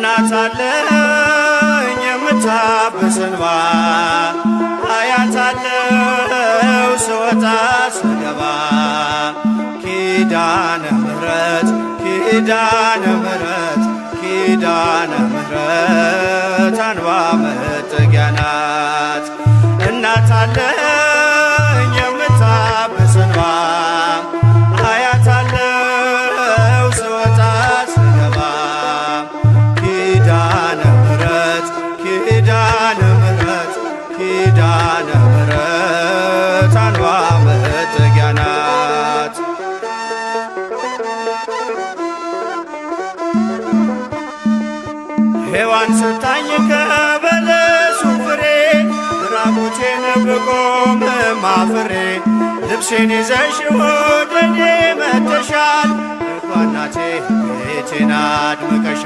እናት አለኝ የምታብስ እንባ አያታለው ስወጣ ስገባ ኪዳነ ምሕረት ኪዳነ ምሕረት ኪዳነ ምሕረት አንባ መጠጊያ ናት። እናት አለኝ የምታብስ እንባ አያታለው ስወጣ ስገባ ኪዳነ ምሕረት ኪዳነ ምሕረት ኪዳነ ምሕረት አንባ መጠጊያ ናት። ሔዋን ስታኝ ከበለሱ ፍሬ ራቁቴን ብቆም ማፍሬ ልብሴን ይዘሽ ወደ እኔ መጥተሻል። እናቴ ቤቴን አድምቀሻል።